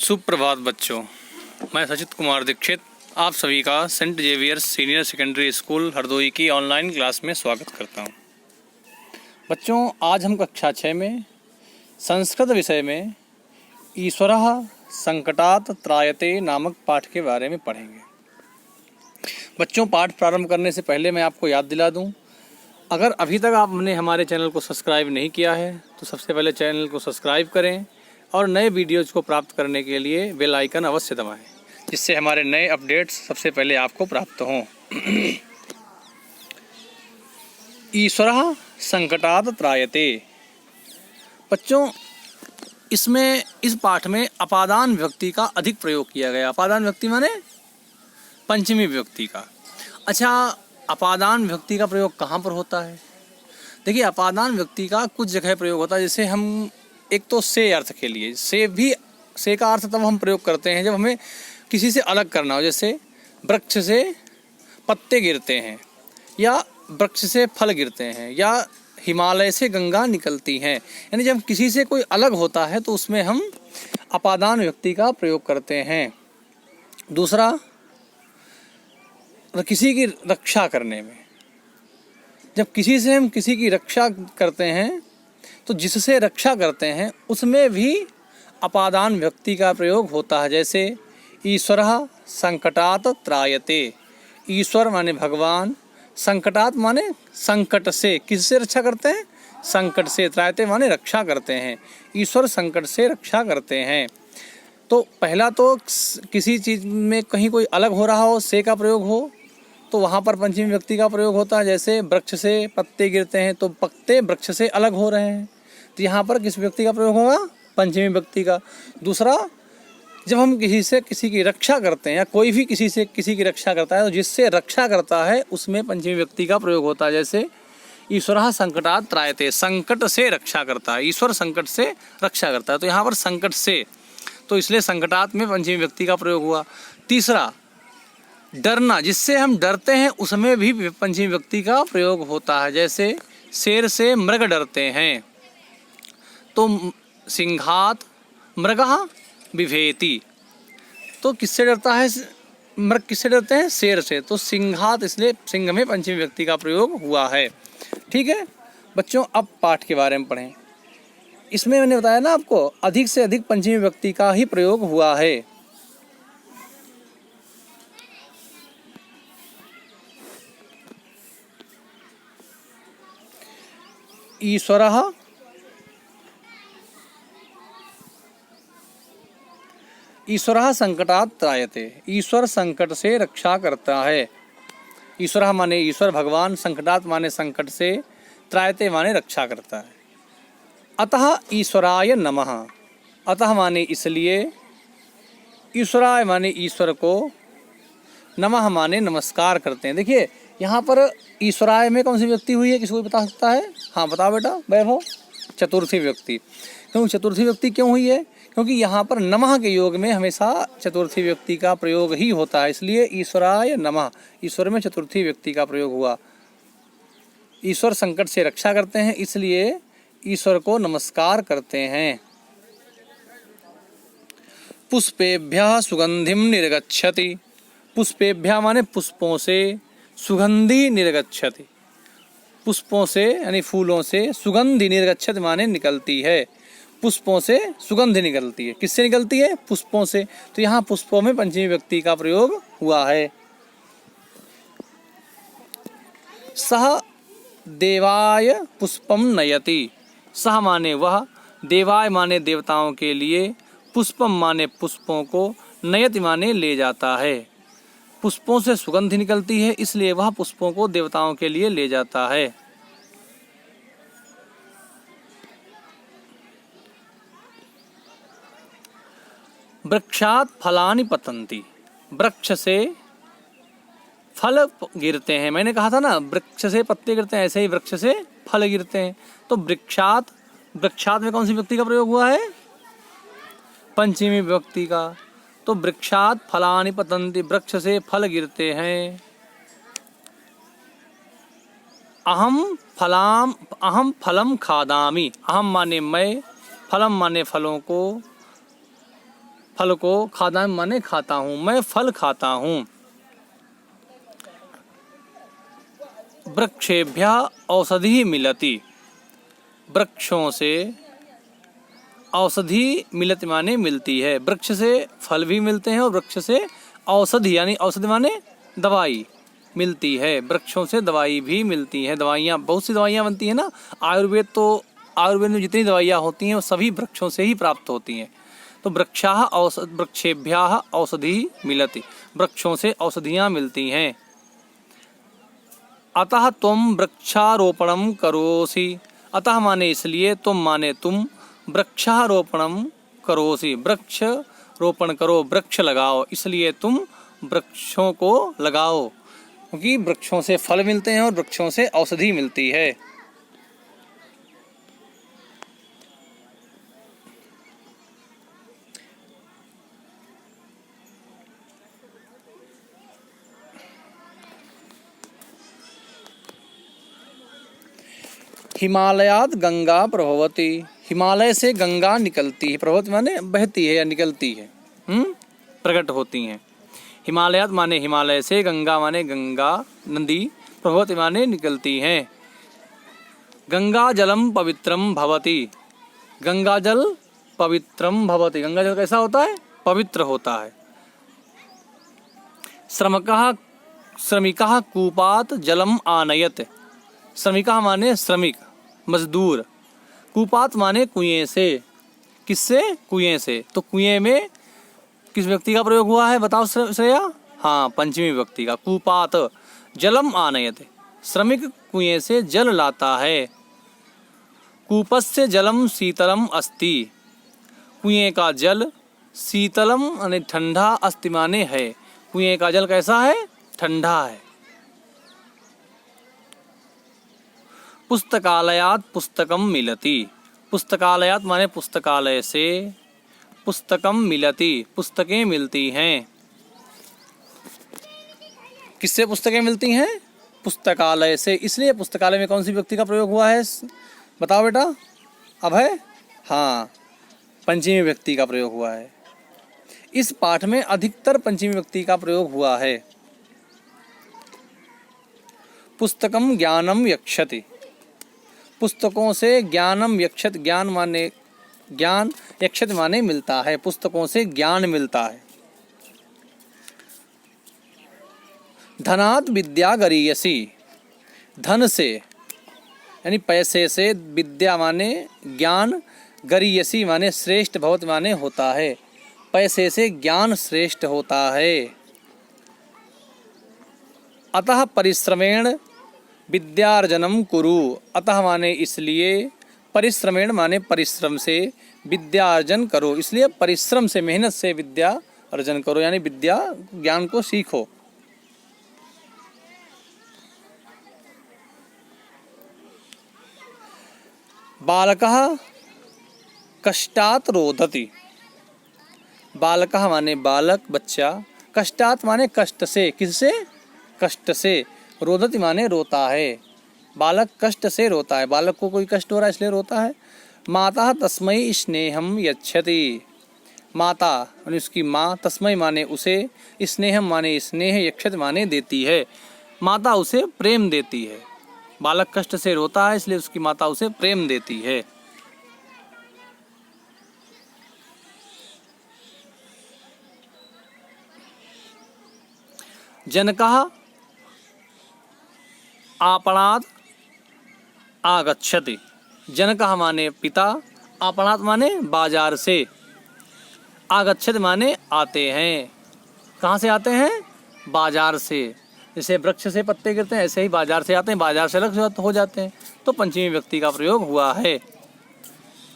सुप्रभात बच्चों, मैं सचित कुमार दीक्षित आप सभी का saint Xavier's senior secondary school Hardoi की ऑनलाइन क्लास में स्वागत करता हूं। बच्चों, आज हम कक्षा 6 में संस्कृत विषय में ईश्वरः संकटात् त्रायते नामक पाठ के बारे में पढ़ेंगे। बच्चों, पाठ प्रारंभ करने से पहले मैं आपको याद दिला दूं, अगर अभी तक आपने हमारे चैनल को सब्सक्राइब नहीं किया है तो सबसे पहले चैनल को सब्सक्राइब करें और नए वीडियोज़ को प्राप्त करने के लिए बेल आइकन अवश्य दबाएं, जिससे हमारे नए अपडेट्स सबसे पहले आपको प्राप्त हों। ईश्वरः संकटात् त्रायते। बच्चों, इसमें इस पाठ में अपादान विभक्ति का अधिक प्रयोग किया गया। अपादान विभक्ति माने पंचमी विभक्ति का। अच्छा, अपादान विभक्ति का प्रयोग कहाँ पर होता है? देखिए, अपादान विभक्ति का कुछ जगह प्रयोग होता है। जैसे हम एक तो से अर्थ के लिए से का अर्थ तब हम प्रयोग करते हैं जब हमें किसी से अलग करना हो। जैसे वृक्ष से पत्ते गिरते हैं, या वृक्ष से फल गिरते हैं, या हिमालय से गंगा निकलती हैं। यानी जब किसी से कोई अलग होता है तो उसमें हम अपादान विभक्ति का प्रयोग करते हैं। दूसरा, किसी की रक्षा करने में, जब किसी से हम किसी की रक्षा करते हैं तो जिससे रक्षा करते हैं उसमें भी अपादान विभक्ति का प्रयोग होता है। जैसे ईश्वरः संकटात् त्रायते। ईश्वर माने भगवान, संकटात् माने संकट से, किससे रक्षा करते हैं? संकट से। त्रायते माने रक्षा करते हैं। ईश्वर संकट से रक्षा करते हैं। तो पहला तो किसी चीज़ में कहीं कोई अलग हो रहा हो, से का प्रयोग हो, तो वहाँ पर पंचमी विभक्ति का प्रयोग होता है। जैसे वृक्ष से पत्ते गिरते हैं तो पत्ते वृक्ष से अलग हो रहे हैं, तो यहाँ पर किस विभक्ति का प्रयोग होगा? पंचमी विभक्ति का। दूसरा, जब हम किसी से किसी की रक्षा करते हैं या कोई भी किसी से किसी की रक्षा करता है तो जिससे रक्षा करता है उसमें पंचमी विभक्ति का प्रयोग होता है। जैसे ईश्वरः संकटात् त्रायते, संकट से रक्षा करता है। ईश्वर संकट से रक्षा करता है, तो यहाँ पर संकट से, तो इसलिए संकटात् में पंचमी विभक्ति का प्रयोग हुआ। तीसरा, डरना, जिससे हम डरते हैं उसमें भी पंचमी विभक्ति का प्रयोग होता है। जैसे शेर से मृग डरते हैं तो सिंहात् मृगः बिभेति। तो किससे डरता है मृग? किससे डरते हैं? शेर से। तो सिंहात्, इसलिए सिंह में पंचमी विभक्ति का प्रयोग हुआ है। ठीक है बच्चों, अब पाठ के बारे में पढ़ें। इसमें मैंने बताया ना आपको, अधिक से अधिक पंचमी विभक्ति का ही प्रयोग हुआ है। ईश्वरः संकटात् त्रायते। ईश्वर संकट से रक्षा करता है। ईश्वरः माने ईश्वर भगवान, संकटात् माने संकट से, त्रायते माने रक्षा करता है। अतः ईश्वराय नमः। अतः माने इसलिए, ईश्वराय माने ईश्वर को, नमः माने नमस्कार करते हैं। देखिए, यहाँ पर ईश्वराय में कौन सी विभक्ति हुई है? किसी को बता सकता है? हाँ बताओ बेटा वैभव। चतुर्थी विभक्ति। क्यों चतुर्थी विभक्ति क्यों हुई है? क्योंकि यहाँ पर नमः के योग में हमेशा चतुर्थी विभक्ति का प्रयोग ही होता है, इसलिए ईश्वराय नमः। ईश्वर में चतुर्थी विभक्ति का प्रयोग हुआ। ईश्वर संकट से रक्षा करते हैं, इसलिए ईश्वर को नमस्कार करते हैं। पुष्पेभ्यः सुगंधिम निर्गच्छति। पुष्पेभ्यः माने पुष्पों से, सुगंधि निर्गच्छति, पुष्पों से यानी फूलों से, सुगंधि निर्गच्छति माने निकलती है। पुष्पों से सुगंध निकलती है। किससे निकलती है? पुष्पों से। तो यहाँ पुष्पों में पंचमी विभक्ति का प्रयोग हुआ है। सह देवाय पुष्पम नयति। सह माने वह, देवाय माने देवताओं के लिए, पुष्पम माने पुष्पों को, नयति माने ले जाता है। पुष्पों से सुगंध निकलती है, इसलिए वह पुष्पों को देवताओं के लिए ले जाता है। वृक्षात् फलानि पतन्ति। वृक्ष से फल गिरते हैं। मैंने कहा था ना, वृक्ष से पत्ते गिरते हैं, ऐसे ही वृक्ष से फल गिरते हैं। तो वृक्षात्, वृक्षात् में कौन सी विभक्ति का प्रयोग हुआ है? पंचमी विभक्ति का। तो वृक्षात् फलानि पतन्ति, वृक्ष से फल गिरते हैं। अहम फलम खादामि। अहम माने मैं, फलम माने फलों को, फल को, खादामि माने खाता हूँ, मैं फल खाता हूँ। वृक्षेभ्यः औषधि मिलति, वृक्षों से औषधि मिलति माने मिलती है, वृक्ष से फल भी मिलते हैं और वृक्ष से औषधि यानी औषधि माने दवाई मिलती है, वृक्षों से दवाई भी मिलती है। दवाइयाँ, बहुत सी दवाइयाँ बनती हैं ना, आयुर्वेद में जितनी दवाइयाँ होती हैं वो सभी वृक्षों से ही प्राप्त होती हैं। तो वृक्षेभ्यः औषधि मिलति, वृक्षों से औषधियाँ मिलती हैं। अतः त्वं वृक्षारोपणं करोसि, अतः माने इसलिए, तुम माने तुम, वृक्षारोपणं करोसि वृक्ष रोपण करो, वृक्ष लगाओ, इसलिए तुम वृक्षों को लगाओ, क्योंकि वृक्षों से फल मिलते हैं और वृक्षों से औषधि मिलती है। हिमालयात गंगा प्रभवती, हिमालय से गंगा निकलती है, प्रभवती माने बहती है या निकलती है, प्रकट होती हैं। हिमालयात माने हिमालय से, गंगा माने गंगा नदी, प्रभवती माने निकलती हैं। गंगा जलम पवित्रम भवति, गंगा जल पवित्रम भवति, गंगा जल कैसा होता है? पवित्र होता है। श्रमिकः कूपात जलम आनयत, श्रमिकः माने श्रमिक, मजदूर, कूपात माने कुएं से, किससे? कुएं से। तो कुएं में किस व्यक्ति का प्रयोग हुआ है बताओ श्रेया? हाँ, पंचमी व्यक्ति का। कूपात जलम आनयत, श्रमिक कुएं से जल लाता है। कूपस्य जलम शीतलम अस्ति, कुएं का जल शीतलम यानी ठंडा, अस्ति माने है, कुएं का जल कैसा है? ठंडा है। पुस्तकालयात पुस्तकम मिलति, पुस्तकालयात माने पुस्तकालय से, पुस्तकम मिलति पुस्तकें मिलती हैं। किससे पुस्तकें मिलती हैं? पुस्तकालय से। इसलिए पुस्तकालय में कौन सी व्यक्ति का प्रयोग हुआ है बताओ बेटा? अब है हाँ, पंचमी व्यक्ति का प्रयोग हुआ है। इस पाठ में अधिकतर पंचमी व्यक्ति का प्रयोग हुआ है। पुस्तकम ज्ञानम यक्षति, पुस्तकों से ज्ञानम यक्षत, ज्ञान माने ज्ञान, यक्षत माने मिलता है, पुस्तकों से ज्ञान मिलता है। धनात् विद्या गरीयसी, धन से यानी पैसे से, विद्या माने ज्ञान, गरीयसी माने श्रेष्ठ, भवत माने होता है, पैसे से ज्ञान श्रेष्ठ होता है। अतः परिश्रमेण विद्यार्जनम कुरु, अतः माने इसलिए, परिश्रमेण माने परिश्रम से, विद्यार्जन करो, इसलिए परिश्रम से, मेहनत से विद्या अर्जन करो, यानी विद्या ज्ञान को सीखो। बालकः कष्टात् रोदति, बालकः माने बालक, बच्चा, कष्टात् माने कष्ट से, किससे? कष्ट से, रोदति माने रोता है, बालक कष्ट से रोता है, बालक को कोई कष्ट हो रहा है इसलिए रोता है। माता तस्मै स्नेहम यच्छति, माता यानी उसकी माँ, तस्मै माने उसे, स्नेहम माने स्नेह, यक्षत माने देती है, माता उसे प्रेम देती है। बालक कष्ट से रोता है इसलिए उसकी माता उसे प्रेम देती है। जनकः आपणात् आगच्छति, जनकः माने पिता, आपणात् माने बाजार से, आगच्छति माने आते हैं। कहाँ से आते हैं? बाजार से। जैसे वृक्ष से पत्ते गिरते हैं ऐसे ही बाजार से आते हैं, बाजार से अलग हो जाते हैं। तो पंचमी व्यक्ति का प्रयोग हुआ है।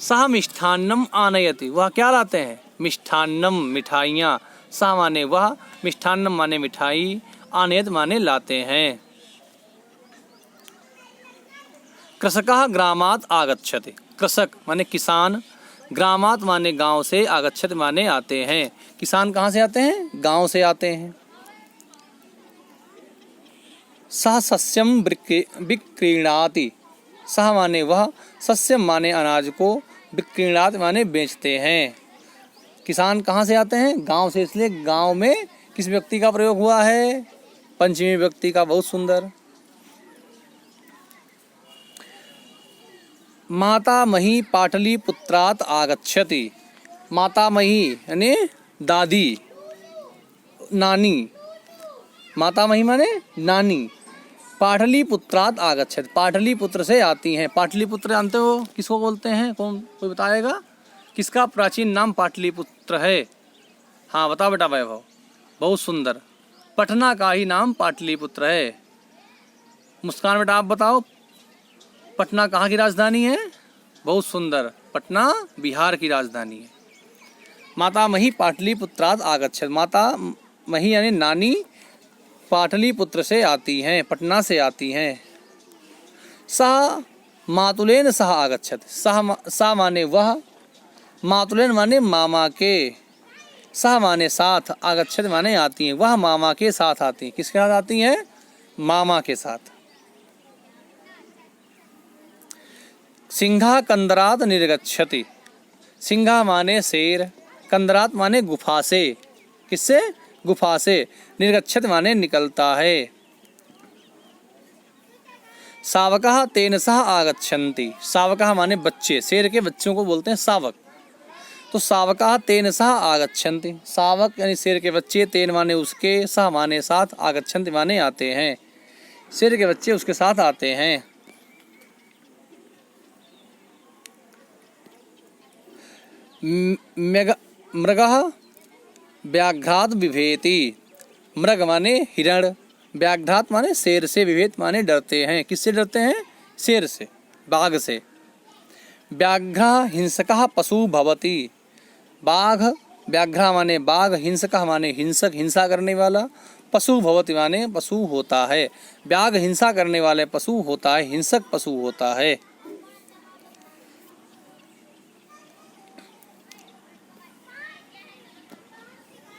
सह मिष्ठान्नम आनयति, वह क्या लाते हैं? मिष्ठान्नम मिठाइयाँ, सह माने वह, मिष्ठान्नम माने मिठाई, आनयत माने लाते हैं। कृषकः ग्रामात् आगच्छति, कृषक माने किसान, ग्रामात् माने गांव से, आगच्छति माने आते हैं। किसान कहाँ से आते हैं? गांव से आते हैं। सह सस्यम विक्रीणाति, सह माने वह, सस्यम माने अनाज को, विक्रीणाति माने बेचते हैं। किसान कहाँ से आते हैं? गांव से, इसलिए गांव में किस व्यक्ति का प्रयोग हुआ है? पंचमी व्यक्ति का। बहुत सुंदर। मातामही पाटलिपुत्रात् आगच्छति। मातामही यानी दादी, नानी। मातामही माने नानी। पाटलिपुत्रात् आगच्छति, पाटलिपुत्र से आती हैं। पाटलिपुत्र जानते हो किसको बोलते हैं? कौन, कोई बताएगा? किसका प्राचीन नाम पाटलिपुत्र है? हाँ बताओ बेटा वैभव। बहुत सुंदर। पटना का ही नाम पाटलिपुत्र है। मुस्कान बेटा आप बताओ, पटना कहाँ की राजधानी है? बहुत सुंदर, पटना बिहार की राजधानी है। मातामही पाटलिपुत्रात् आगच्छति, मातामही यानी नानी पाटलिपुत्र से आती हैं, पटना से आती हैं। सह मातुलेन सह आगच्छति, सह माने वह, मातुलेन माने मामा के, सह माने साथ, आगच्छति माने आती हैं। वह मामा के साथ आती हैं। किसके साथ आती हैं? मामा के साथ। सिंहा कंदरात निर्गच्छति, सिंहा माने शेर, कंदरात माने गुफा से। किससे? गुफा से। निर्गच्छत माने निकलता है। शावकः तेन सह आगच्छन्ति, शावकः माने बच्चे, शेर के बच्चों को बोलते हैं शावक। तो शावकः तेन सह आगच्छन्ति, शावक यानी शेर के बच्चे, तेन माने उसके, सह माने साथ, आगच्छन्ति माने आते हैं। शेर के बच्चे उसके साथ आते हैं। मृगः व्याघ्रात् बिभेति, मृग माने हिरण, व्याघ्रात् माने शेर से, विभेत माने डरते हैं। किससे डरते हैं? शेर से, बाघ से। व्याघ्रः हिंसकः पशु भवति, बाघ, व्याघ्र माने बाघ, हिंसकः माने हिंसक, हिंसा करने वाला, पशु भवति माने पशु होता है। व्याघ्र हिंसा करने वाले पशु होता है, हिंसक पशु होता है।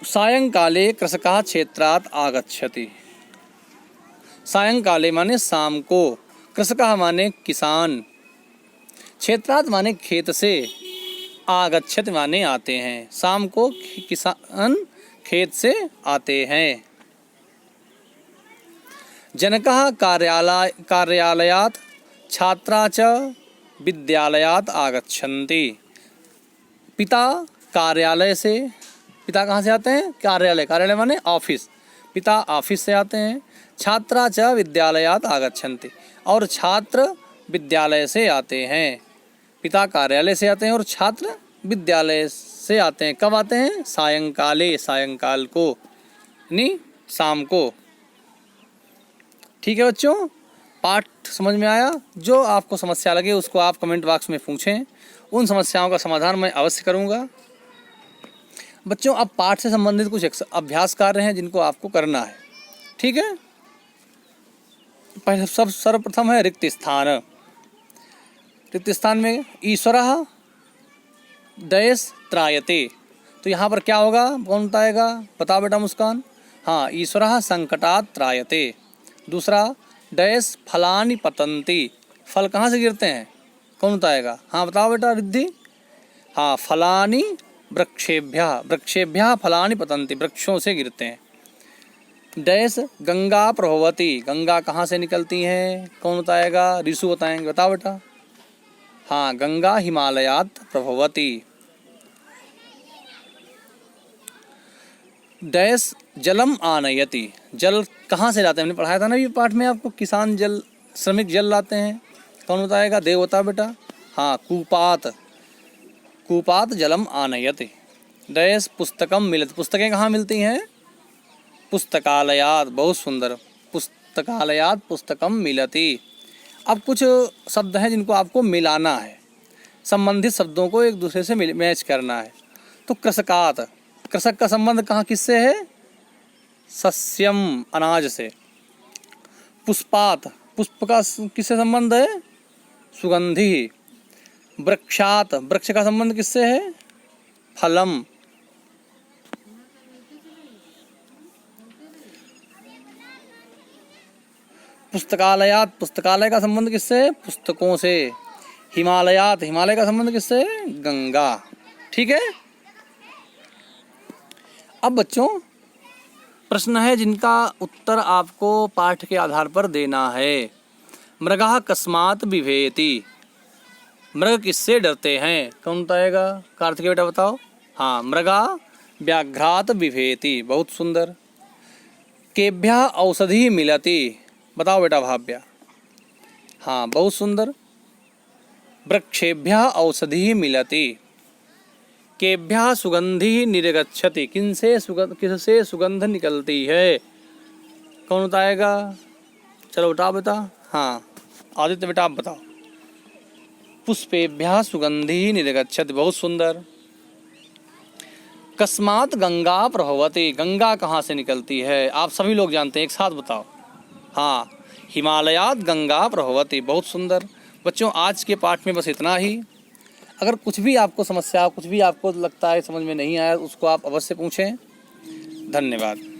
सायंकाले कृषकः क्षेत्रात् आगच्छति, सायंकाले माने शाम को, कृषकः माने किसान, क्षेत्रात् माने खेत से, आगच्छति माने आते हैं। शाम को किसान खेत से आते हैं। जनकः कार्यालयात् छात्रा च विद्यालयात् आगच्छन्ति, पिता कार्यालय से, पिता कहाँ से आते हैं? कार्यालय, कार्यालय माने ऑफिस, पिता ऑफिस से आते हैं। छात्रा च विद्यालयात् आगच्छन्ति, और छात्र विद्यालय से आते हैं। पिता कार्यालय से आते हैं और छात्र विद्यालय से आते हैं। कब आते हैं? सायंकाले, सायंकाल को, यानी शाम को। ठीक है बच्चों, पाठ समझ में आया? जो आपको समस्या लगे उसको आप कमेंट बॉक्स में पूछें, उन समस्याओं का समाधान मैं अवश्य करूँगा। बच्चों अब पाठ से संबंधित कुछ अभ्यास कार्य हैं जिनको आपको करना है। ठीक है, पहले सर्वप्रथम है रिक्त स्थान। रिक्त स्थान में ईश्वरः दयस त्रायते, तो यहाँ पर क्या होगा? कौन बताएगा? बताओ बेटा मुस्कान। हाँ, ईश्वरः संकटात् त्रायते। दूसरा, दयस फलानि पतन्ति, फल कहाँ से गिरते हैं? कौन बताएगा? हाँ बताओ बेटा रिद्धि। हाँ, फलानि वृक्षेभ्यः, वृक्षेभ्यः फलानि पतन्ति, वृक्षों से गिरते हैं। डैश गंगा प्रभवती, गंगा कहाँ से निकलती हैं? कौन बताएगा? ऋषु बताएंगे। बताओ बेटा। हाँ, गंगा हिमालयात् प्रभवती। डैश जलम आनयति, जल कहाँ से लाते हैं? हमने पढ़ाया था ना ये पाठ में आपको, किसान जल, श्रमिक जल लाते हैं। कौन बताएगा? देव बता बेटा। हाँ, कूपात, कूपात जलम आनयति। डैश पुस्तकम मिलति, पुस्तकें कहाँ मिलती हैं? पुस्तकालयात, बहुत सुंदर, पुस्तकालयात पुस्तकम मिलति। अब कुछ शब्द हैं जिनको आपको मिलाना है, संबंधित शब्दों को एक दूसरे से मैच करना है। तो कृषकात, कृषक का संबंध कहाँ किससे है? सस्यम, अनाज से। पुष्पात, पुष्प का किससे संबंध है? सुगंधि। वृक्षात, वृक्ष का संबंध किससे है? फलम। पुस्तकालयात, पुस्तकालय का संबंध किससे है? पुस्तकों से। हिमालयात, हिमालय का संबंध किससे है? गंगा। ठीक है, अब बच्चों प्रश्न है जिनका उत्तर आपको पाठ के आधार पर देना है। मृगः कस्मात् बिभेति, मृग किससे डरते हैं? कौन बताएगा? कार्तिकेय बेटा बताओ। हाँ, मृगः व्याघ्रात् बिभेति, बहुत सुंदर। केभ्यः औषधि मिलति, बताओ बेटा भाव्या। हाँ, बहुत सुंदर। वृक्षेभ्यः औषधि मिलति। केभ्यः सुगंधि निर्गच्छति, किससे सुगंध निकलती है? कौन बताएगा? चलो बताओ बेटा। हाँ, आदित्य बेटा आप बताओ। पुष्पेभ्यः सुगंधि निर्गच्छति, बहुत सुंदर। कस्मात् गंगा प्रभवति, गंगा कहाँ से निकलती है? आप सभी लोग जानते हैं, एक साथ बताओ। हाँ, हिमालयात गंगा प्रभवति, बहुत सुंदर। बच्चों आज के पाठ में बस इतना ही। अगर कुछ भी आपको समस्या, कुछ भी आपको लगता है समझ में नहीं आया, उसको आप अवश्य पूछें। धन्यवाद।